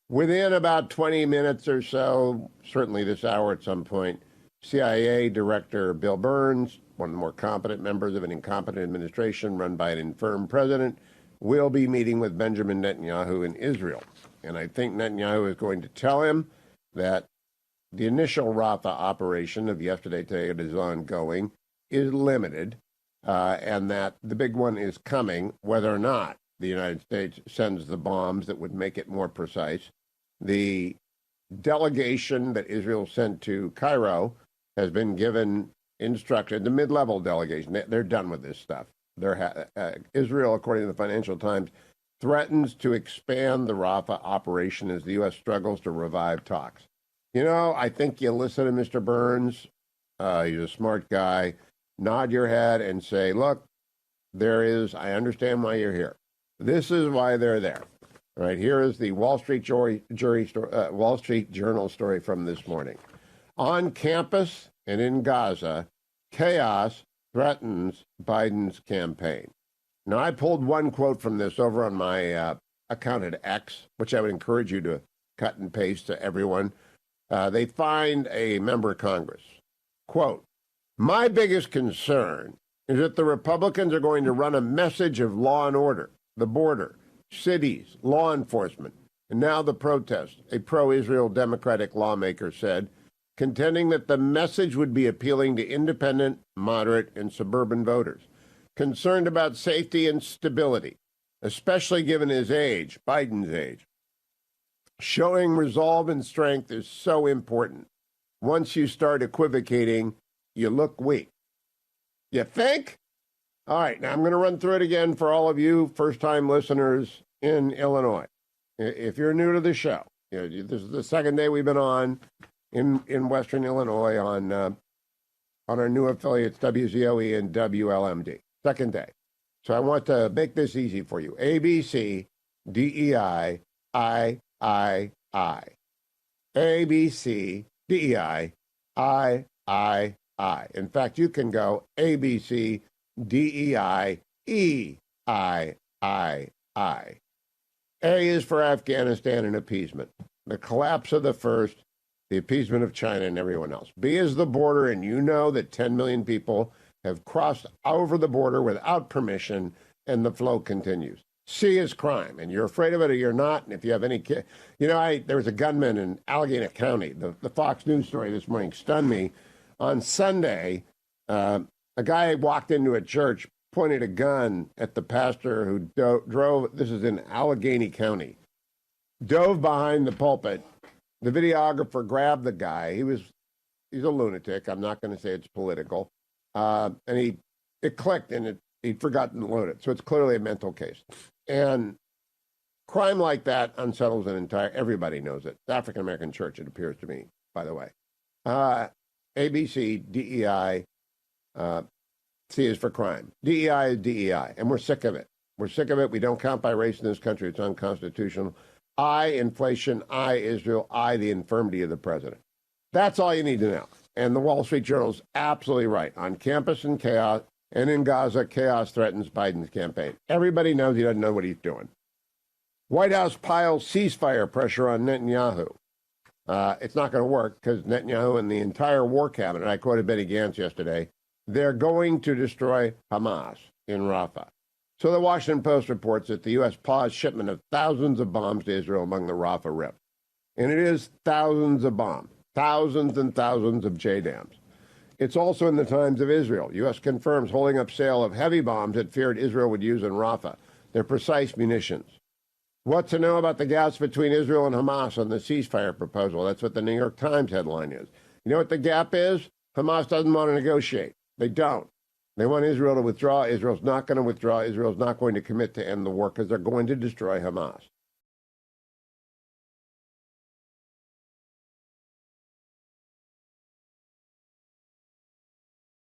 Within about 20 minutes or so, certainly this hour at some point, CIA Director Bill Burns, one of the more competent members of an incompetent administration run by an infirm president, will be meeting with Benjamin Netanyahu in Israel. And I think Netanyahu is going to tell him that the initial Rafah operation of yesterday, today, it is ongoing, is limited, and that the big one is coming, whether or not the United States sends the bombs that would make it more precise. The delegation that Israel sent to Cairo has been given instruction, the mid-level delegation, they're done with this stuff. Israel, according to the Financial Times, threatens to expand the Rafah operation as the U.S. struggles to revive talks. You know, I think you listen to Mr. Burns. He's a smart guy. Nod your head and say, look, I understand why you're here. This is why they're there. Right, here is the Wall Street Journal story from this morning. On campus and in Gaza, chaos threatens Biden's campaign. Now, I pulled one quote from this over on my account at X, which I would encourage you to cut and paste to everyone. They find a member of Congress. Quote, "My biggest concern is that the Republicans are going to run a message of law and order, the border, cities, law enforcement, and now the protest," a pro-Israel Democratic lawmaker said, contending that the message would be appealing to independent, moderate, and suburban voters, concerned about safety and stability, especially given his age, Biden's age. Showing resolve and strength is so important. Once you start equivocating, you look weak. You think? All right, now I'm going to run through it again for all of you first-time listeners in Illinois. If you're new to the show, this is the second day we've been on in Western Illinois on our new affiliates, WZOE and WLMD. Second day. So I want to make this easy for you. ABC, DEI, I. ABC, DEI, I. In fact, you can go ABC, DEI, EII. A is for Afghanistan and appeasement. The collapse of the first, the appeasement of China and everyone else. B is the border, and you know that 10 million people have crossed over the border without permission, and the flow continues. C is crime, and you're afraid of it or you're not. And if you have any, there was a gunman in Allegheny County. The Fox News story this morning stunned me. On Sunday, a guy walked into a church, pointed a gun at the pastor who drove, this is in Allegheny County, dove behind the pulpit. The videographer grabbed the guy. He's a lunatic. I'm not going to say it's political. And it clicked and he'd forgotten to load it. So it's clearly a mental case. And crime like that unsettles everybody knows it. The African-American church, it appears to me, by the way. ABC, DEI, C is for crime. DEI is DEI, and we're sick of it. We're sick of it. We don't count by race in this country. It's unconstitutional. I, inflation. I, Israel. I, the infirmity of the president. That's all you need to know. And the Wall Street Journal is absolutely right. On campus and chaos, and in Gaza, chaos threatens Biden's campaign. Everybody knows he doesn't know what he's doing. White House piles ceasefire pressure on Netanyahu. It's not going to work because Netanyahu and the entire war cabinet, I quoted Benny Gantz yesterday, they're going to destroy Hamas in Rafah. So the Washington Post reports that the U.S. paused shipment of thousands of bombs to Israel among the Rafah Rip. And it is thousands of bombs, thousands and thousands of JDAMs. It's also in the Times of Israel. U.S. confirms holding up sale of heavy bombs it feared Israel would use in Rafah. They're precise munitions. What to know about the gaps between Israel and Hamas on the ceasefire proposal? That's what the New York Times headline is. You know what the gap is? Hamas doesn't want to negotiate. They don't. They want Israel to withdraw. Israel's not going to withdraw. Israel's not going to commit to end the war because they're going to destroy Hamas.